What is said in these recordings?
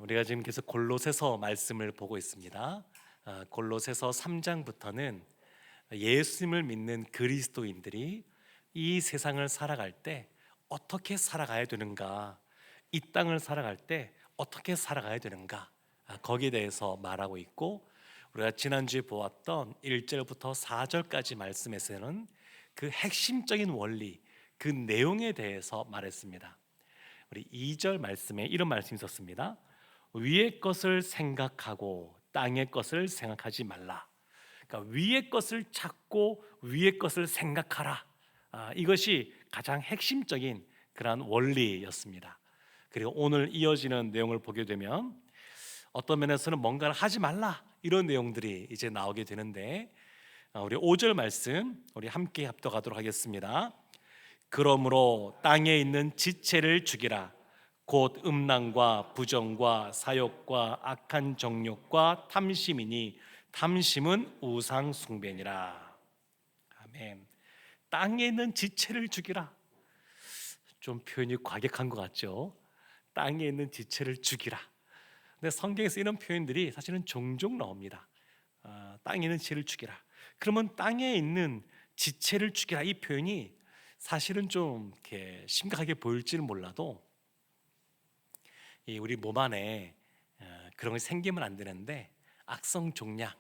우리가 지금 계속 골로새서 말씀을 보고 있습니다. 골로새서 3장부터는 예수님을 믿는 그리스도인들이 이 세상을 살아갈 때 어떻게 살아가야 되는가, 이 땅을 살아갈 때 어떻게 살아가야 되는가, 거기에 대해서 말하고 있고, 우리가 지난주에 보았던 1절부터 4절까지 말씀에서는 그 핵심적인 원리, 그 내용에 대해서 말했습니다. 우리 2절 말씀에 이런 말씀이 있었습니다. 위의 것을 생각하고 땅의 것을 생각하지 말라. 그러니까 위의 것을 찾고 위의 것을 생각하라. 이것이 가장 핵심적인 그러한 원리였습니다. 그리고 오늘 이어지는 내용을 보게 되면 어떤 면에서는 뭔가를 하지 말라 이런 내용들이 이제 나오게 되는데, 우리 5절 말씀 우리 함께 합독하도록 하겠습니다. 그러므로 땅에 있는 지체를 죽이라. 곧 음란과 부정과 사욕과 악한 정욕과 탐심이니 탐심은 우상 숭배니라. 아멘. 땅에 있는 지체를 죽이라. 좀 표현이 과격한 것 같죠? 땅에 있는 지체를 죽이라. 근데 성경에서 이런 표현들이 사실은 종종 나옵니다. 땅에 있는 지체를 죽이라. 그러면 땅에 있는 지체를 죽이라, 이 표현이 사실은 좀 이렇게 심각하게 보일지는 몰라도 우리 몸 안에 그런 게 생기면 안 되는데 악성 종양,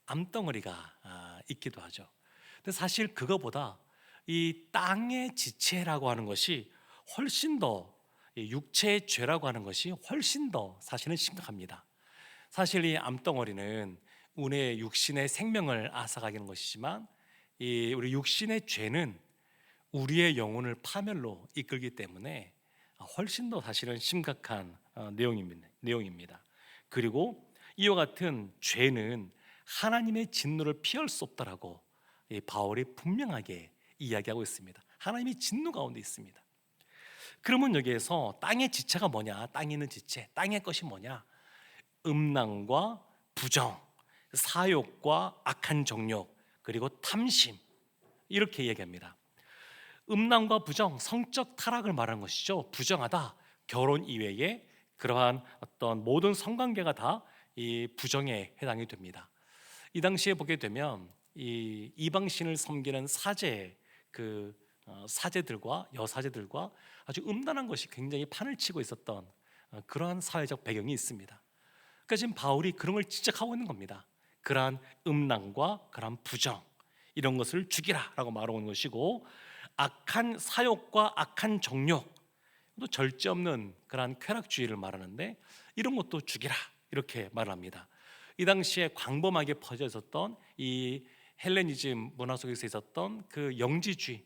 암덩어리가 있기도 하죠. 근데 사실 그거보다 이 땅의 지체라고 하는 것이 훨씬 더, 육체의 죄라고 하는 것이 훨씬 더 사실은 심각합니다. 사실 이 암덩어리는 우리의 육신의 생명을 앗아가는 것이지만, 이 우리 육신의 죄는 우리의 영혼을 파멸로 이끌기 때문에 훨씬 더 사실은 심각한 내용입니다. 그리고 이와 같은 죄는 하나님의 진노를 피할 수 없다라고 바울이 분명하게 이야기하고 있습니다. 하나님이 진노 가운데 있습니다. 그러면 여기에서 땅의 지체가 뭐냐? 땅에 있는 지체, 땅의 것이 뭐냐? 음란과 부정, 사욕과 악한 정욕, 그리고 탐심, 이렇게 얘기합니다. 음란과 부정, 성적 타락을 말하는 것이죠. 부정하다, 결혼 이외에 그러한 어떤 모든 성관계가 다 이 부정에 해당이 됩니다. 이 당시에 보게 되면 이 이방신을 섬기는 사제들과 여사제들과 아주 음란한 것이 굉장히 판을 치고 있었던 그러한 사회적 배경이 있습니다. 그러니까 지금 바울이 그런 걸 지적하고 있는 겁니다. 그러한 음란과 그러한 부정, 이런 것을 죽이라라고 말하고 있는 것이고, 악한 사욕과 악한 정욕, 또 절제 없는 그러한 쾌락주의를 말하는데 이런 것도 죽이라, 이렇게 말합니다. 이 당시에 광범하게 퍼져 있었던 이 헬레니즘 문화 속에서 있었던 그 영지주의,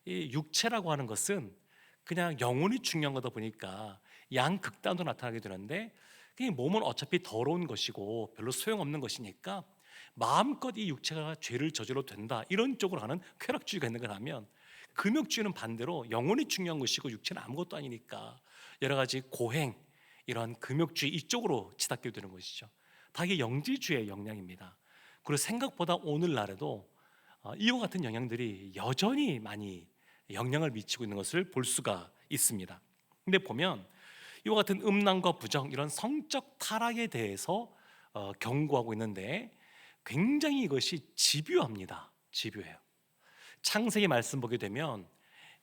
이 육체라고 하는 것은 그냥 영혼이 중요한 거다 보니까 양극단으로 나타나게 되는데, 그냥 몸은 어차피 더러운 것이고 별로 소용없는 것이니까 마음껏 이 육체가 죄를 저질러도 된다, 이런 쪽으로 하는 쾌락주의가 있는 걸 하면, 금욕주의는 반대로 영혼이 중요한 것이고 육체는 아무것도 아니니까 여러 가지 고행, 이런 금욕주의 이쪽으로 치닫게 되는 것이죠. 다 이게 영지주의의 영향입니다. 그리고 생각보다 오늘날에도 이와 같은 영향들이 여전히 많이 영향을 미치고 있는 것을 볼 수가 있습니다. 근데 보면 이와 같은 음란과 부정, 이런 성적 타락에 대해서 경고하고 있는데 굉장히 이것이 집요합니다. 집요해요. 창세기 말씀 보게 되면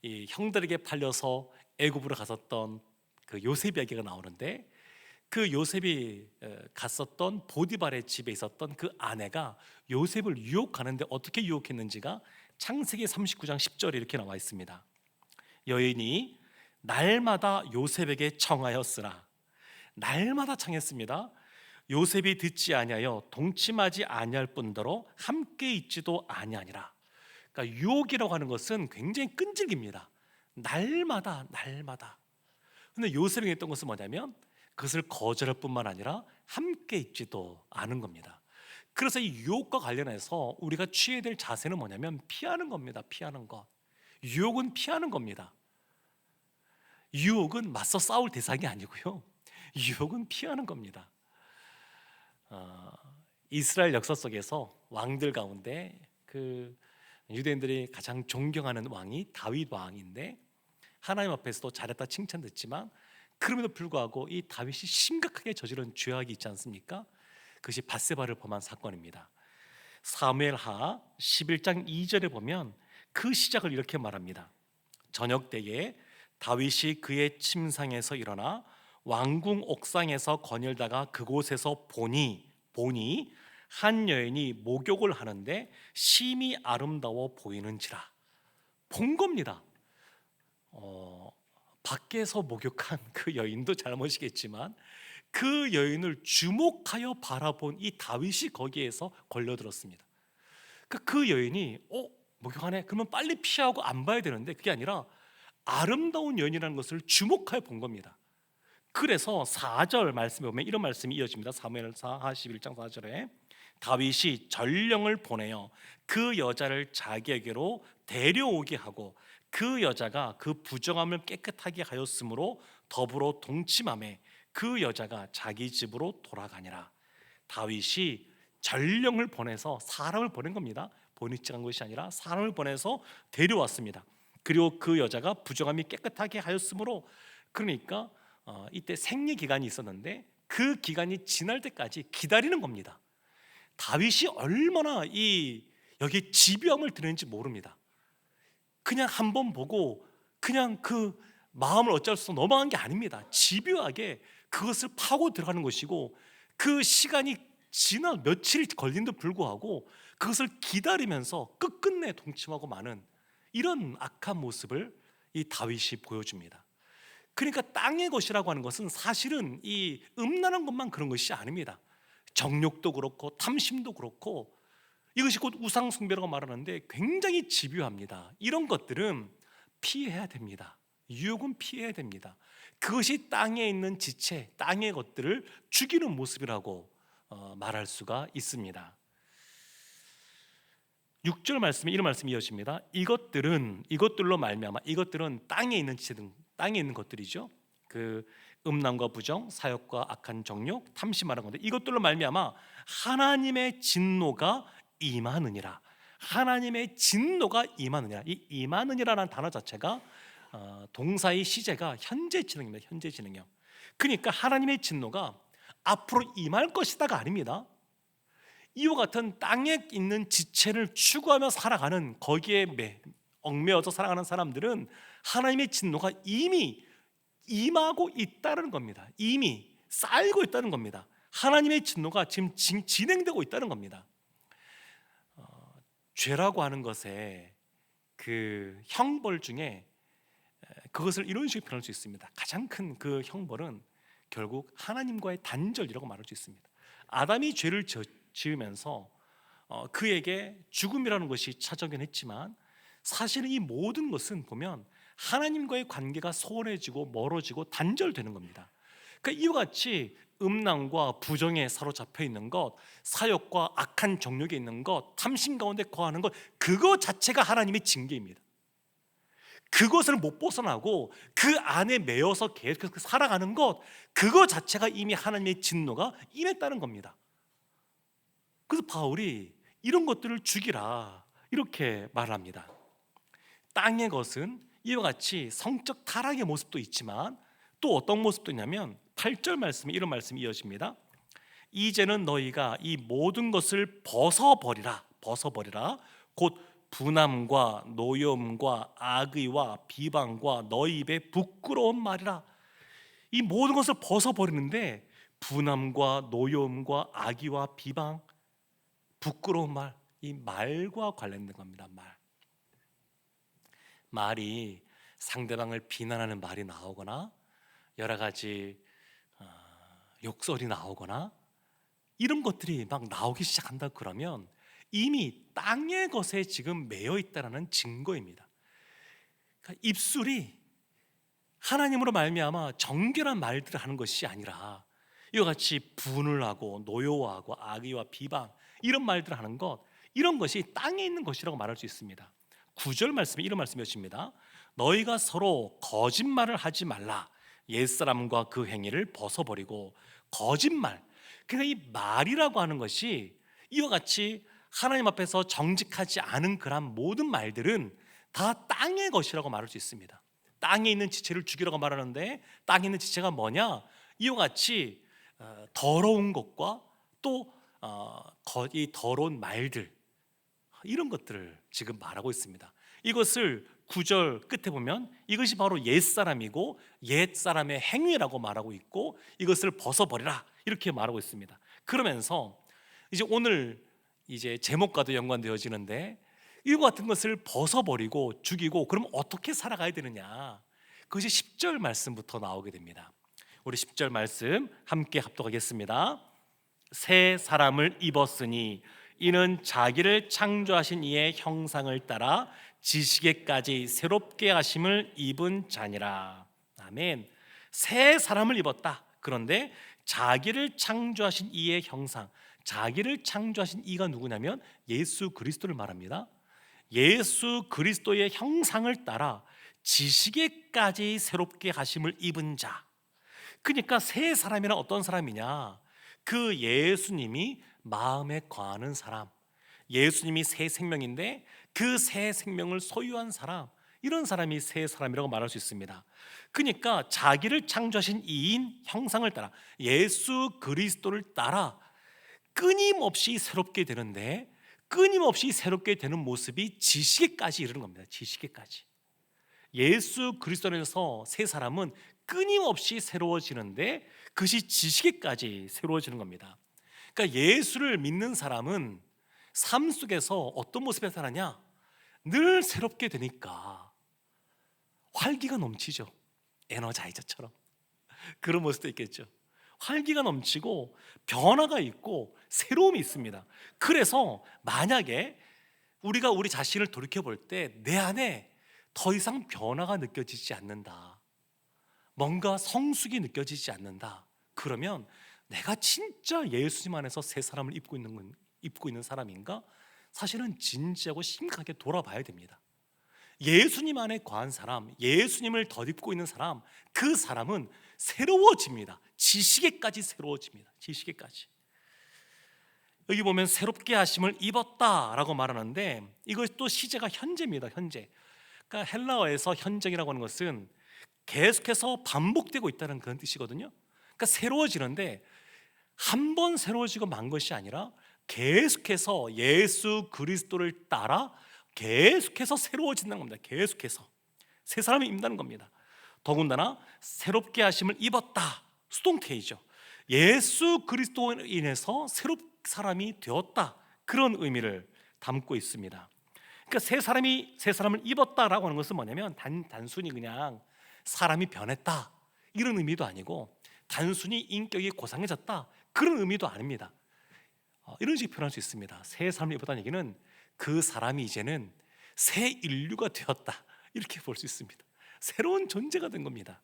이 형들에게 팔려서 애굽으로 갔었던 그 요셉 이야기가 나오는데, 그 요셉이 갔었던 보디발의 집에 있었던 그 아내가 요셉을 유혹하는데 어떻게 유혹했는지가 창세기 39장 10절에 이렇게 나와 있습니다. 여인이 날마다 요셉에게 청하였으나, 날마다 청했습니다. 요셉이 듣지 아니하여 동침하지 아니할 뿐더러 함께 있지도 아니하니라. 그러니까 유혹이라고 하는 것은 굉장히 끈질깁니다. 날마다. 근데 요셉이 했던 것은 뭐냐면 그것을 거절할 뿐만 아니라 함께 있지도 않은 겁니다. 그래서 이 유혹과 관련해서 우리가 취해야 될 자세는 뭐냐면 피하는 겁니다. 피하는 것. 유혹은 피하는 겁니다. 유혹은 맞서 싸울 대상이 아니고요, 유혹은 피하는 겁니다. 이스라엘 역사 속에서 왕들 가운데 그 유대인들이 가장 존경하는 왕이 다윗 왕인데, 하나님 앞에서도 잘했다 칭찬됐지만 그럼에도 불구하고 이 다윗이 심각하게 저지른 죄악이 있지 않습니까? 그것이 밧세바를 범한 사건입니다. 사무엘하 11장 2절에 보면 그 시작을 이렇게 말합니다. 저녁 때에 다윗이 그의 침상에서 일어나 왕궁 옥상에서 거닐다가 그곳에서 보니 한 여인이 목욕을 하는데 심히 아름다워 보이는지라. 본 겁니다. 밖에서 목욕한 그 여인도 잘못이겠지만 그 여인을 주목하여 바라본 이 다윗이 거기에서 걸려들었습니다. 그 여인이 목욕하네? 그러면 빨리 피하고 안 봐야 되는데 그게 아니라 아름다운 여인이라는 것을 주목하여 본 겁니다. 그래서 4절 말씀에 보면 이런 말씀이 이어집니다. 사무엘하 11장 4절에 다윗이 전령을 보내어 그 여자를 자기에게로 데려오게 하고 그 여자가 그 부정함을 깨끗하게 하였으므로 더불어 동침함에 그 여자가 자기 집으로 돌아가니라. 다윗이 전령을 보내서 사람을 보낸 겁니다. 본인이 간 것이 아니라 사람을 보내서 데려왔습니다. 그리고 그 여자가 부정함이 깨끗하게 하였으므로, 그러니까 이때 생리 기간이 있었는데 그 기간이 지날 때까지 기다리는 겁니다. 다윗이 얼마나 여기 집요함을 들였는지 모릅니다. 그냥 한번 보고 그냥 그 마음을 어쩔 수 없어 넘어간 게 아닙니다. 집요하게 그것을 파고 들어가는 것이고, 그 시간이 지나 며칠 걸린데도 불구하고 그것을 기다리면서 끝끝내 동침하고 마는 이런 악한 모습을 이 다윗이 보여줍니다. 그러니까 땅의 것이라고 하는 것은 사실은 이 음란한 것만 그런 것이 아닙니다. 정욕도 그렇고 탐심도 그렇고 이것이 곧 우상 숭배라고 말하는데 굉장히 집요합니다. 이런 것들은 피해야 됩니다. 유혹은 피해야 됩니다. 그것이 땅에 있는 지체, 땅의 것들을 죽이는 모습이라고 말할 수가 있습니다. 6절 말씀에 이런 말씀이 이어집니다. 이것들로 말미암아, 이것들은 땅에 있는 지체 등 땅에 있는 것들이죠. 그 음란과 부정, 사욕과 악한 정욕, 탐심하는 건데 이것들로 말미암아 하나님의 진노가 임하느니라. 하나님의 진노가 임하느니라. 이 임하느니라라는 단어 자체가 동사의 시제가 현재 진행입니다. 현재 진행형. 그러니까 하나님의 진노가 앞으로 임할 것이다가 아닙니다. 이와 같은 땅에 있는 지체를 추구하며 살아가는, 거기에 얽매여서 살아가는 사람들은 하나님의 진노가 이미 임하고 있다는 겁니다. 이미 쌓이고 있다는 겁니다. 하나님의 진노가 지금 진행되고 있다는 겁니다. 죄라고 하는 것에 그 형벌 중에 그것을 이런 식으로 표현할 수 있습니다. 가장 큰 그 형벌은 결국 하나님과의 단절이라고 말할 수 있습니다. 아담이 죄를 지으면서 그에게 죽음이라는 것이 찾아오긴 했지만 사실은 이 모든 것은 보면 하나님과의 관계가 소원해지고 멀어지고 단절되는 겁니다. 그러니까 이와 같이 음란과 부정에 사로잡혀 있는 것, 사욕과 악한 정욕에 있는 것, 탐심 가운데 거하는 것, 그거 자체가 하나님의 징계입니다. 그것을 못 벗어나고 그 안에 매여서 계속 살아가는 것, 그거 자체가 이미 하나님의 진노가 임했다는 겁니다. 그래서 바울이 이런 것들을 죽이라 이렇게 말합니다. 땅의 것은 이와 같이 성적 타락의 모습도 있지만 또 어떤 모습도 있냐면 8절 말씀에 이런 말씀이 이어집니다. 이제는 너희가 이 모든 것을 벗어버리라. 곧 분함과 노여움과 악의와 비방과 너희 입에 부끄러운 말이라. 이 모든 것을 벗어버리는데 분함과 노여움과 악의와 비방, 부끄러운 말, 이 말과 관련된 겁니다. 말이 상대방을 비난하는 말이 나오거나 여러 가지 욕설이 나오거나 이런 것들이 막 나오기 시작한다 그러면 이미 땅의 것에 지금 매여 있다는 증거입니다. 그러니까 입술이 하나님으로 말미암아 정결한 말들을 하는 것이 아니라 이와 같이 분을 하고 노여워하고 악의와 비방 이런 말들을 하는 것, 이런 것이 땅에 있는 것이라고 말할 수 있습니다. 9절 말씀에 이런 말씀이었습니다. 너희가 서로 거짓말을 하지 말라. 옛사람과 그 행위를 벗어버리고. 거짓말, 그러니까 이 말이라고 하는 것이 이와 같이 하나님 앞에서 정직하지 않은 그런 모든 말들은 다 땅의 것이라고 말할 수 있습니다. 땅에 있는 지체를 죽이라고 말하는데 땅에 있는 지체가 뭐냐? 이와 같이 더러운 것과 또 이 더러운 말들, 이런 것들을 지금 말하고 있습니다. 이것을 9절 끝에 보면 이것이 바로 옛사람이고 옛사람의 행위라고 말하고 있고 이것을 벗어버리라 이렇게 말하고 있습니다. 그러면서 이제 오늘 이제 제목과도 연관되어지는데 이와 같은 것을 벗어버리고 죽이고 그럼 어떻게 살아가야 되느냐, 그것이 10절 말씀부터 나오게 됩니다. 우리 10절 말씀 함께 합독하겠습니다. 새 사람을 입었으니 이는 자기를 창조하신 이의 형상을 따라 지식에까지 새롭게 하심을 입은 자니라. 아멘. 새 사람을 입었다. 그런데 자기를 창조하신 이의 형상, 자기를 창조하신 이가 누구냐면 예수 그리스도를 말합니다. 예수 그리스도의 형상을 따라 지식에까지 새롭게 하심을 입은 자. 그러니까 새 사람이란 어떤 사람이냐? 그 예수님이 마음에 거하는 사람, 예수님이 새 생명인데 그 새 생명을 소유한 사람, 이런 사람이 새 사람이라고 말할 수 있습니다. 그러니까 자기를 창조하신 이인 형상을 따라 예수 그리스도를 따라 끊임없이 새롭게 되는데, 끊임없이 새롭게 되는 모습이 지식에까지 이르는 겁니다. 지식에까지. 예수 그리스도에서 새 사람은 끊임없이 새로워지는데 그것이 지식에까지 새로워지는 겁니다. 그러니까 예수를 믿는 사람은 삶 속에서 어떤 모습에 살아냐? 늘 새롭게 되니까 활기가 넘치죠. 에너자이저처럼 그런 모습도 있겠죠. 활기가 넘치고 변화가 있고 새로움이 있습니다. 그래서 만약에 우리가 우리 자신을 돌이켜 볼 때 내 안에 더 이상 변화가 느껴지지 않는다, 뭔가 성숙이 느껴지지 않는다, 그러면 내가 진짜 예수님 안에서 새 사람을 입고 있는 사람인가? 사실은 진지하고 심각하게 돌아봐야 됩니다. 예수님 안에 거한 사람, 예수님을 덧입고 있는 사람, 그 사람은 새로워집니다. 지식에까지 새로워집니다. 지식에까지. 여기 보면 새롭게 하심을 입었다라고 말하는데 이것이 또 시제가 현재입니다. 현재. 그러니까 헬라어에서 현재라고 하는 것은 계속해서 반복되고 있다는 그런 뜻이거든요. 그러니까 새로워지는데 한 번 새로워지고 만 것이 아니라 계속해서 예수 그리스도를 따라 계속해서 새로워진다는 겁니다. 계속해서 새 사람이 입는다는 겁니다. 더군다나 새롭게 하심을 입었다, 수동태이죠. 예수 그리스도로 인해서 새롭게 사람이 되었다, 그런 의미를 담고 있습니다. 그러니까 새 사람을 입었다라고 하는 것은 뭐냐면 단순히 그냥 사람이 변했다 이런 의미도 아니고 단순히 인격이 고상해졌다 그런 의미도 아닙니다. 이런 식으로 표현할 수 있습니다. 새 사람을 입었다는 얘기는 그 사람이 이제는 새 인류가 되었다 이렇게 볼 수 있습니다. 새로운 존재가 된 겁니다.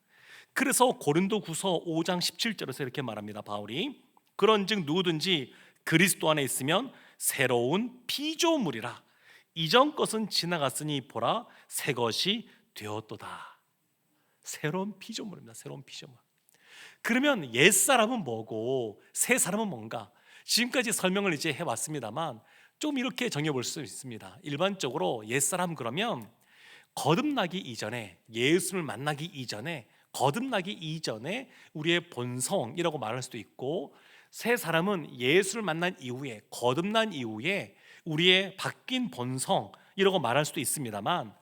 그래서 고린도후서 5장 17절에서 이렇게 말합니다. 바울이 그런즉 누구든지 그리스도 안에 있으면 새로운 피조물이라 이전 것은 지나갔으니 보라 새 것이 되었도다. 새로운 피조물입니다. 새로운 피조물. 그러면 옛사람은 뭐고 새 사람은 뭔가? 지금까지 설명을 이제 해왔습니다만 좀 이렇게 정해볼 수 있습니다. 일반적으로 옛사람 그러면 거듭나기 이전에, 예수를 만나기 이전에, 거듭나기 이전에 우리의 본성이라고 말할 수도 있고, 새 사람은 예수를 만난 이후에, 거듭난 이후에 우리의 바뀐 본성이라고 말할 수도 있습니다만,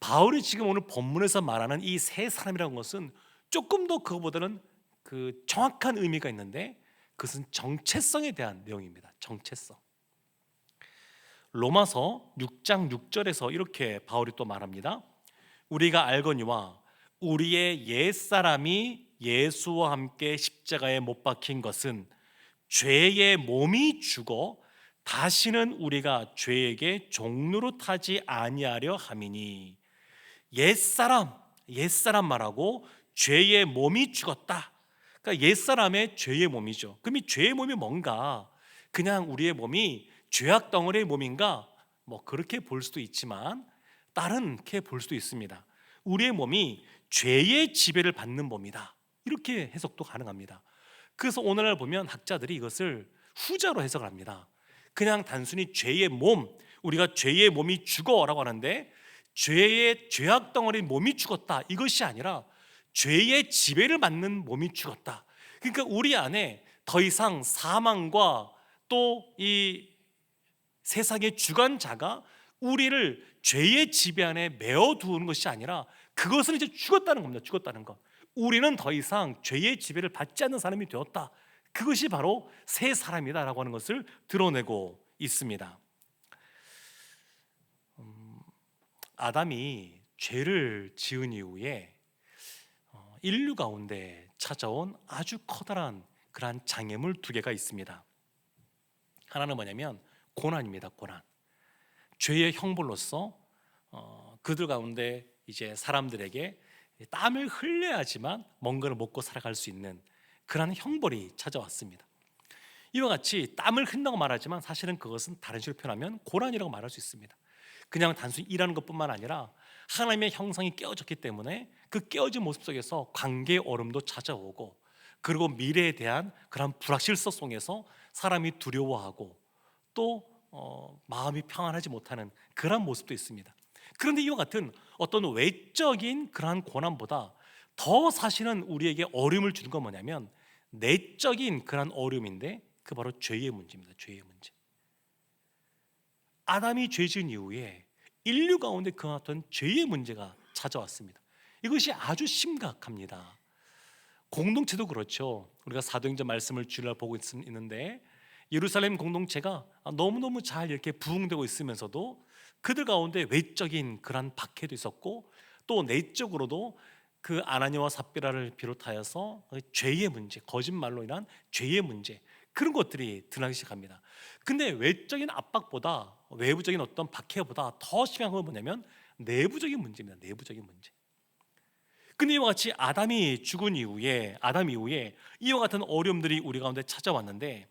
바울이 지금 오늘 본문에서 말하는 이 새 사람이라는 것은 조금 더 그거보다는 그 정확한 의미가 있는데 그것은 정체성에 대한 내용입니다. 정체성. 로마서 6장 6절에서 이렇게 바울이 또 말합니다. 우리가 알거니와 우리의 옛사람이 예수와 함께 십자가에 못 박힌 것은 죄의 몸이 죽어 다시는 우리가 죄에게 종노릇하지 아니하려 함이니. 옛사람 말하고 죄의 몸이 죽었다. 그러니까 옛사람의 죄의 몸이죠. 그럼 이 죄의 몸이 뭔가? 그냥 우리의 몸이 죄악 덩어리의 몸인가? 뭐 그렇게 볼 수도 있지만 다른게 볼 수도 있습니다. 우리의 몸이 죄의 지배를 받는 몸이다, 이렇게 해석도 가능합니다. 그래서 오늘날 보면 학자들이 이것을 후자로 해석을 합니다. 그냥 단순히 죄의 몸, 우리가 죄의 몸이 죽어라고 하는데 죄의 죄악 덩어리 몸이 죽었다, 이것이 아니라 죄의 지배를 받는 몸이 죽었다. 그러니까 우리 안에 더 이상 사망과 또 이 세상의 주관자가 우리를 죄의 지배 안에 메어 두는 것이 아니라 그것은 이제 죽었다는 겁니다. 죽었다는 것. 우리는 더 이상 죄의 지배를 받지 않는 사람이 되었다. 그것이 바로 새 사람이다라고 하는 것을 드러내고 있습니다. 아담이 죄를 지은 이후에 인류 가운데 찾아온 아주 커다란 그러한 장애물 두 개가 있습니다. 하나는 뭐냐면 고난입니다. 고난. 죄의 형벌로서 그들 가운데 이제 사람들에게 땀을 흘려야지만 뭔가를 먹고 살아갈 수 있는 그러한 형벌이 찾아왔습니다. 이와 같이 땀을 흘린다고 말하지만 사실은 그것은 다른 식으로 표현하면 고난이라고 말할 수 있습니다. 그냥 단순히 일하는 것뿐만 아니라 하나님의 형상이 깨어졌기 때문에 그 깨어진 모습 속에서 관계의 어려움도 찾아오고, 그리고 미래에 대한 그런 불확실성 속에서 사람이 두려워하고 또 마음이 평안하지 못하는 그런 모습도 있습니다. 그런데 이와 같은 어떤 외적인 그러한 고난보다 더 사실은 우리에게 어려움을 주는 건 뭐냐면 내적인 그러한 어려움인데, 그 바로 죄의 문제입니다. 죄의 문제. 아담이 죄 지은 이후에 인류 가운데 그 어떤 죄의 문제가 찾아왔습니다. 이것이 아주 심각합니다. 공동체도 그렇죠. 우리가 사도행전 말씀을 주일날 보고 있는데 예루살렘 공동체가 너무너무 잘 이렇게 부흥되고 있으면서도 그들 가운데 외적인 그런 박해도 있었고, 또 내적으로도 그 아나니아와 삽비라를 비롯하여서 죄의 문제, 거짓말로 인한 죄의 문제, 그런 것들이 드러나기 시작합니다. 근데 외적인 압박보다 외부적인 어떤 박해보다 더 심한 건 뭐냐면 내부적인 문제입니다. 내부적인 문제. 근데 이와 같이 아담이 죽은 이후에, 아담 이후에 이와 같은 어려움들이 우리 가운데 찾아왔는데,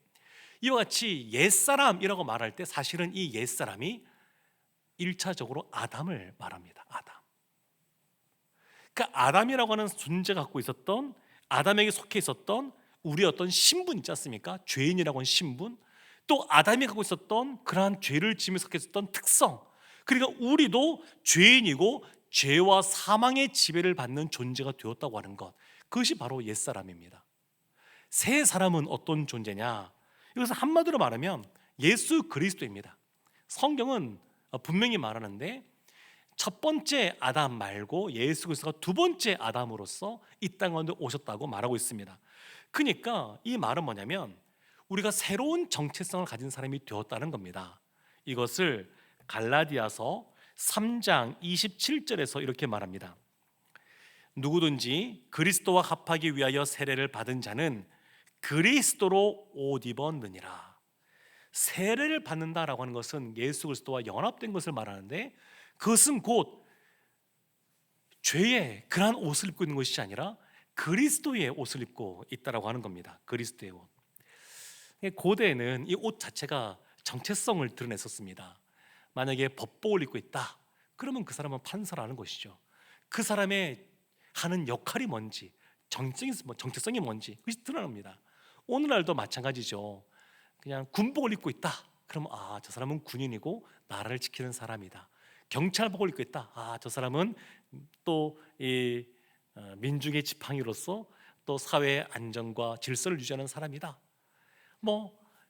이와 같이 옛사람이라고 말할 때 사실은 이 옛사람이 1차적으로 아담을 말합니다. 아담. 그러니까 아담이라고 하는 존재가 갖고 있었던, 아담에게 속해 있었던 우리의 어떤 신분 있지 않습니까? 죄인이라고 하는 신분, 또 아담이 갖고 있었던 그러한 죄를 지으며 속해 있었던 특성, 그러니까 우리도 죄인이고 죄와 사망의 지배를 받는 존재가 되었다고 하는 것, 그것이 바로 옛사람입니다. 새 사람은 어떤 존재냐? 이것은 한마디로 말하면 예수 그리스도입니다. 성경은 분명히 말하는데 첫 번째 아담 말고 예수 그리스도가 두 번째 아담으로서 이 땅 가운데 오셨다고 말하고 있습니다. 그러니까 이 말은 뭐냐면 우리가 새로운 정체성을 가진 사람이 되었다는 겁니다. 이것을 갈라디아서 3장 27절에서 이렇게 말합니다. 누구든지 그리스도와 합하기 위하여 세례를 받은 자는 그리스도로 옷 입었느니라. 세례를 받는다라고 하는 것은 예수 그리스도와 연합된 것을 말하는데, 그것은 곧 죄의 그러한 옷을 입고 있는 것이 아니라 그리스도의 옷을 입고 있다라고 하는 겁니다. 그리스도의 옷. 고대에는 이 옷 자체가 정체성을 드러냈었습니다. 만약에 법복을 입고 있다, 그러면 그 사람은 판사라는 것이죠. 그 사람의 하는 역할이 뭔지, 정체성이 뭔지 그것이 드러납니다. 오늘날도 마찬가지죠. 그냥 군복을 입고 있다, 그러면 저 사람은 군인이고 나라를 지키는 사람이다. 경찰복을 입고 있다, 저 사람은 또 이 민중의 지팡이로서 또 사회의 안정과 질서를 유지하는 사람이다.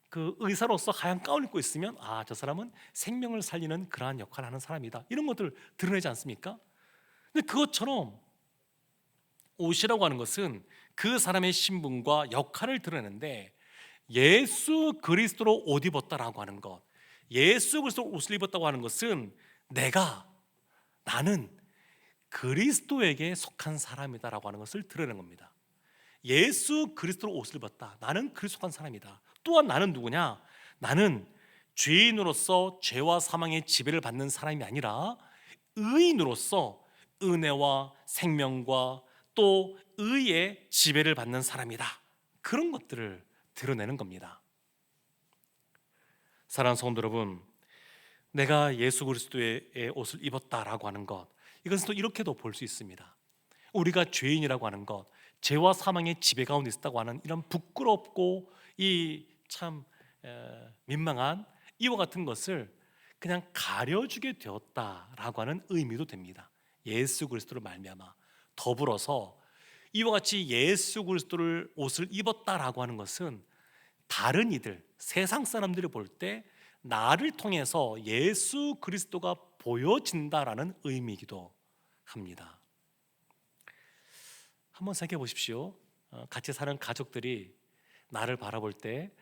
그 의사로서 하얀 가운을 입고 있으면 저 사람은 생명을 살리는 그러한 역할을 하는 사람이다. 이런 것들을 드러내지 않습니까? 근데 그것처럼 옷이라고 하는 것은 그 사람의 신분과 역할을 드러내는데, 예수 그리스도로 옷 입었다라고 하는 것, 예수 그리스도 옷을 입었다고 하는 것은 나는 그리스도에게 속한 사람이다라고 하는 것을 드러내는 겁니다. 예수 그리스도로 옷을 입었다, 나는 그리스도에 속한 사람이다. 또한 나는 누구냐? 나는 죄인으로서 죄와 사망의 지배를 받는 사람이 아니라 의인으로서 은혜와 생명과 또 의의 지배를 받는 사람이다. 그런 것들을 드러내는 겁니다. 사랑하는 성도 여러분, 내가 예수 그리스도의 옷을 입었다라고 하는 것, 이것은 또 이렇게도 볼 수 있습니다. 우리가 죄인이라고 하는 것, 죄와 사망의 지배 가운데 있었다고 하는 이런 부끄럽고 이 참 민망한 이와 같은 것을 그냥 가려주게 되었다라고 하는 의미도 됩니다. 예수 그리스도를 말미암아. 더불어서 이와 같이 예수 그리스도를 옷을 입었다라고 하는 것은 다른 이들, 세상 사람들이 볼 때 나를 통해서 예수 그리스도가 보여진다라는 의미이기도 합니다. 한번 생각해 보십시오. 같이 사는 가족들이 나를 바라볼 때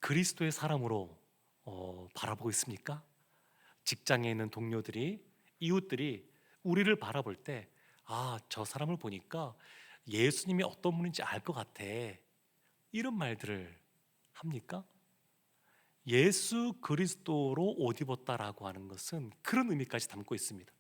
그리스도의 사람으로 바라보고 있습니까? 직장에 있는 동료들이, 이웃들이 우리를 바라볼 때 저 사람을 보니까 예수님이 어떤 분인지 알 것 같아, 이런 말들을 합니까? 예수 그리스도로 옷 입었다라고 하는 것은 그런 의미까지 담고 있습니다.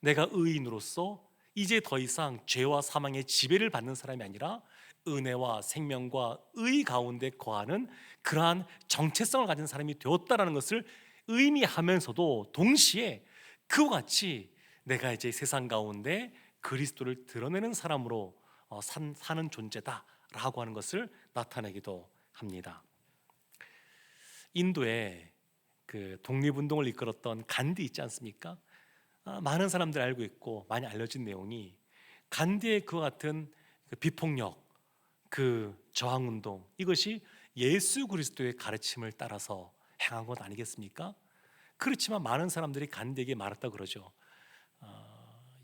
내가 의인으로서 이제 더 이상 죄와 사망의 지배를 받는 사람이 아니라 은혜와 생명과 의 가운데 거하는 그러한 정체성을 가진 사람이 되었다라는 것을 의미하면서도 동시에 그와 같이 내가 이제 세상 가운데 그리스도를 드러내는 사람으로 사는 존재다라고 하는 것을 나타내기도 합니다. 인도에 그 독립운동을 이끌었던 간디 있지 않습니까? 많은 사람들 알고 있고 많이 알려진 내용이, 간디의 그와 같은 그 비폭력, 그 저항운동, 이것이 예수 그리스도의 가르침을 따라서 행한 것 아니겠습니까? 그렇지만 많은 사람들이 간디에게 말했다 그러죠.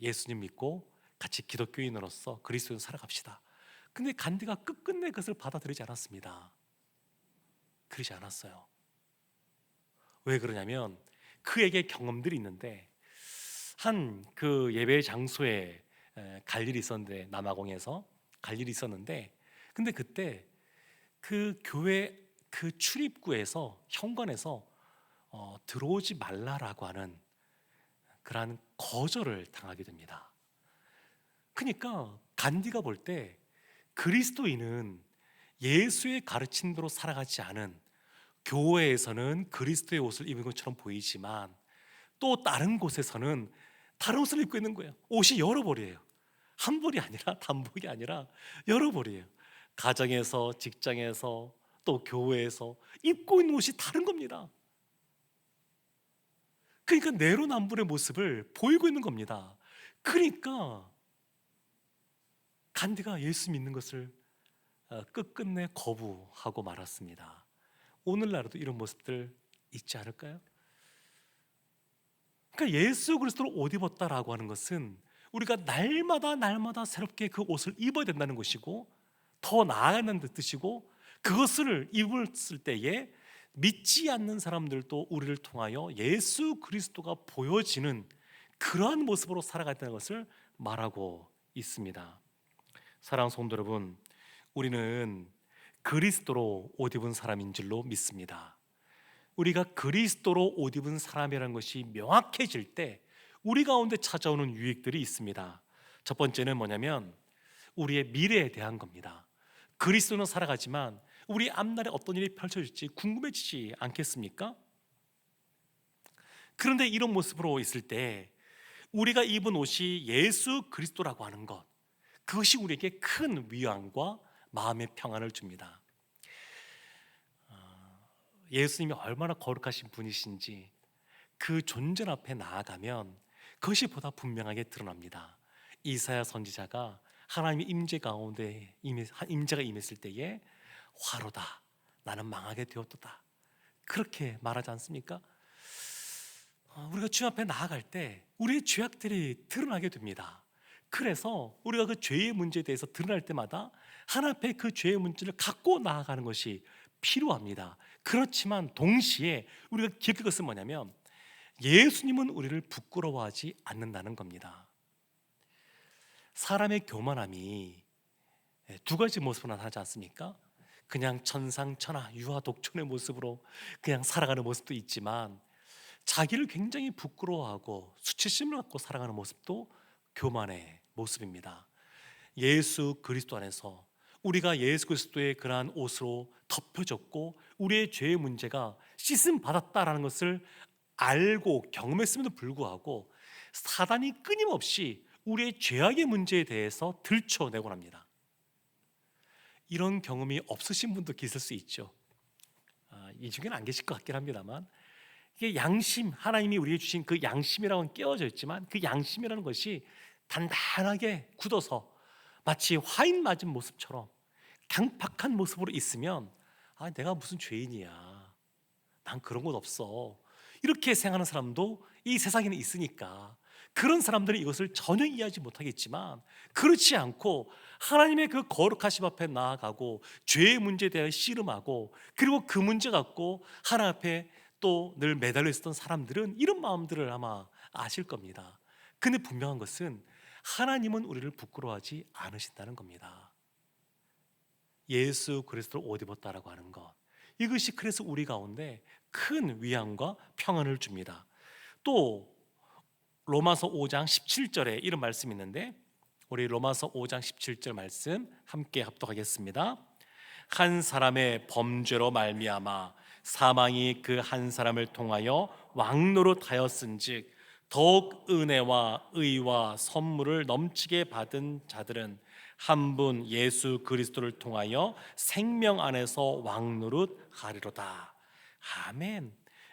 예수님 믿고 같이 기독교인으로서 그리스도인 살아갑시다. 근데 간디가 끝끝내 그것을 받아들이지 않았습니다. 그러지 않았어요. 왜 그러냐면 그에게 경험들이 있는데, 한 그 예배 장소에 갈 일이 있었는데, 남아공에서 갈 일이 있었는데, 근데 그때 그 교회 그 출입구에서, 현관에서 들어오지 말라라고 하는 그러한 거절을 당하게 됩니다. 그러니까 간디가 볼 때 그리스도인은 예수의 가르침대로 살아가지 않은, 교회에서는 그리스도의 옷을 입은 것처럼 보이지만 또 다른 곳에서는 다른 옷을 입고 있는 거예요. 옷이 여러 벌이에요. 한 벌이 아니라, 단복이 아니라 여러 벌이에요. 가정에서, 직장에서, 또 교회에서 입고 있는 옷이 다른 겁니다. 그러니까 내로남불의 모습을 보이고 있는 겁니다. 그러니까 간디가 예수 믿는 것을 끝끝내 거부하고 말았습니다. 오늘날에도 이런 모습들 있지 않을까요? 그러니까 예수 그리스도로 옷 입었다라고 하는 것은 우리가 날마다 새롭게 그 옷을 입어야 된다는 것이고, 더 나아가는 뜻이고, 그것을 입었을 때에 믿지 않는 사람들도 우리를 통하여 예수 그리스도가 보여지는 그러한 모습으로 살아가는 것을 말하고 있습니다. 사랑하는 성도 여러분, 우리는 그리스도로 옷 입은 사람인 줄로 믿습니다. 우리가 그리스도로 옷 입은 사람이라는 것이 명확해질 때 우리 가운데 찾아오는 유익들이 있습니다. 첫 번째는 뭐냐면 우리의 미래에 대한 겁니다. 그리스도는 살아가지만 우리 앞날에 어떤 일이 펼쳐질지 궁금해지지 않겠습니까? 그런데 이런 모습으로 있을 때 우리가 입은 옷이 예수 그리스도라고 하는 것, 그것이 우리에게 큰 위안과 마음의 평안을 줍니다. 예수님이 얼마나 거룩하신 분이신지 그 존재 앞에 나아가면 그것이 보다 분명하게 드러납니다. 이사야 선지자가 하나님의 임재 가운데 임재가 임했을 때에 화로다, 나는 망하게 되었도다, 그렇게 말하지 않습니까? 우리가 주님 앞에 나아갈 때 우리의 죄악들이 드러나게 됩니다. 그래서 우리가 그 죄의 문제에 대해서 드러날 때마다 하나님 앞에 그 죄의 문제를 갖고 나아가는 것이 필요합니다. 그렇지만 동시에 우리가 기억할 것은 뭐냐면 예수님은 우리를 부끄러워하지 않는다는 겁니다. 사람의 교만함이 두 가지 모습으로 나타나지 않습니까? 그냥 천상천하 유아독존의 모습으로 그냥 살아가는 모습도 있지만, 자기를 굉장히 부끄러워하고 수치심을 갖고 살아가는 모습도 교만의 모습입니다. 예수 그리스도 안에서 우리가 예수 그리스도의 그러한 옷으로 덮여졌고 우리의 죄의 문제가 씻음 받았다라는 것을 알고 경험했음에도 불구하고 사단이 끊임없이 우리의 죄악의 문제에 대해서 들춰내곤 합니다. 이런 경험이 없으신 분도 계실 수 있죠. 이 중에는 안 계실 것 같긴 합니다만, 이게 양심, 하나님이 우리에게 주신 그 양심이라고는 깨어져 있지만 그 양심이라는 것이 단단하게 굳어서 마치 화인 맞은 모습처럼 강팍한 모습으로 있으면 내가 무슨 죄인이야, 난 그런 것 없어, 이렇게 생각하는 사람도 이 세상에는 있으니까 그런 사람들은 이것을 전혀 이해하지 못하겠지만, 그렇지 않고 하나님의 그 거룩하심 앞에 나아가고 죄의 문제에 대해 씨름하고 그리고 그 문제 갖고 하나님 앞에 또 늘 매달려 있었던 사람들은 이런 마음들을 아마 아실 겁니다. 근데 분명한 것은 하나님은 우리를 부끄러워하지 않으신다는 겁니다. 예수 그리스도를 옷 입었다라고 하는 것, 이것이 그래서 우리 가운데 큰 위안과 평안을 줍니다. 또 로마서 5장 17절에 이런 말씀이 있는데, 우리 로마서 5장 17절 말씀 함께 합독하겠습니다. 한 사람의 범죄로 말미암아 사망이 그 한 사람을 통하여 왕노릇하였은즉 더욱 은혜와 의와 선물을 넘치게 받은 자들은 한 분 예수 그리스도를 통하여 생명 안에서 왕노릇하리로다. 아멘.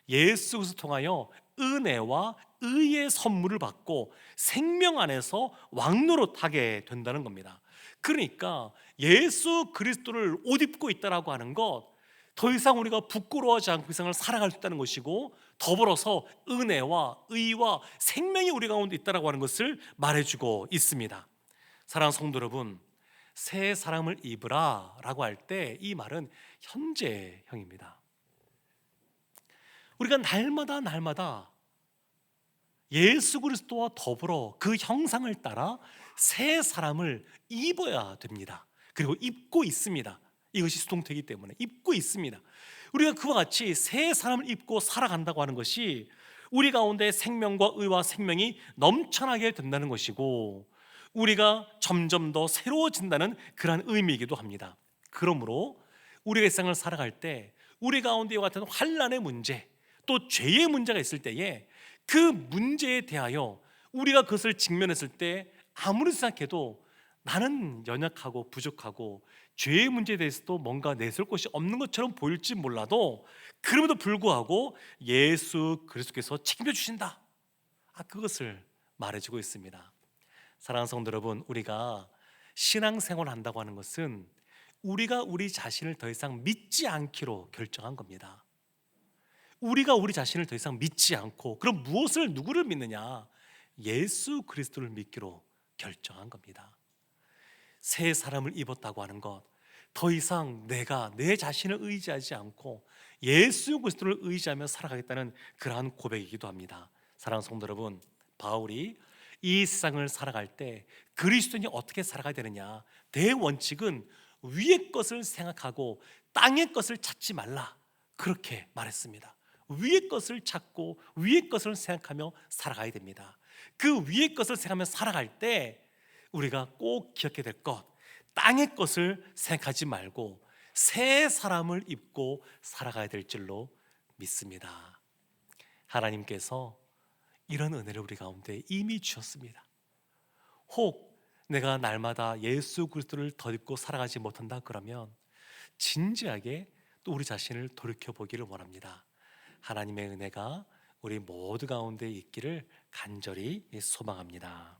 예수 그리스도 통하여 은혜와 의의 선물을 받고 생명 안에서 왕노릇하게 된다는 겁니다. 그러니까 예수 그리스도를 옷 입고 있다라고 하는 것, 더 이상 우리가 부끄러워하지 않고 이 세상을 살아갈 수 있다는 것이고, 더불어서 은혜와 의와 생명이 우리 가운데 있다라고 하는 것을 말해주고 있습니다. 사랑하는 성도 여러분, 새 사람을 입으라 라고 할 때 이 말은 현재형입니다. 우리가 날마다 예수 그리스도와 더불어 그 형상을 따라 새 사람을 입어야 됩니다. 그리고 입고 있습니다. 이것이 수동태이기 때문에 입고 있습니다. 우리가 그와 같이 새 사람을 입고 살아간다고 하는 것이 우리 가운데 생명과 의와 생명이 넘쳐나게 된다는 것이고, 우리가 점점 더 새로워진다는 그러한 의미이기도 합니다. 그러므로 우리가 일상을 살아갈 때 우리 가운데 이와 같은 환난의 문제, 또 죄의 문제가 있을 때에 그 문제에 대하여 우리가 그것을 직면했을 때 아무리 생각해도 나는 연약하고 부족하고 죄의 문제에 대해서도 뭔가 내세울 것이 없는 것처럼 보일지 몰라도, 그럼에도 불구하고 예수 그리스도께서 책임져 주신다, 그것을 말해주고 있습니다. 사랑하는 성도 여러분, 우리가 신앙생활을 한다고 하는 것은 우리가 우리 자신을 더 이상 믿지 않기로 결정한 겁니다. 우리가 우리 자신을 더 이상 믿지 않고, 그럼 무엇을, 누구를 믿느냐? 예수 그리스도를 믿기로 결정한 겁니다. 새 사람을 입었다고 하는 것, 더 이상 내가 내 자신을 의지하지 않고 예수 그리스도를 의지하며 살아가겠다는 그러한 고백이기도 합니다. 사랑하는 성도 여러분, 바울이 이 세상을 살아갈 때 그리스도인이 어떻게 살아가야 되느냐, 대원칙은 위의 것을 생각하고 땅의 것을 찾지 말라, 그렇게 말했습니다. 위의 것을 찾고 위의 것을 생각하며 살아가야 됩니다. 그 위의 것을 생각하며 살아갈 때 우리가 꼭 기억해야 될 것, 땅의 것을 생각하지 말고 새 사람을 입고 살아가야 될 줄로 믿습니다. 하나님께서 이런 은혜를 우리 가운데 이미 주셨습니다. 혹 내가 날마다 예수 그리스도를 덧입고 살아가지 못한다 그러면 진지하게 또 우리 자신을 돌이켜보기를 원합니다. 하나님의 은혜가 우리 모두 가운데 있기를 간절히 소망합니다.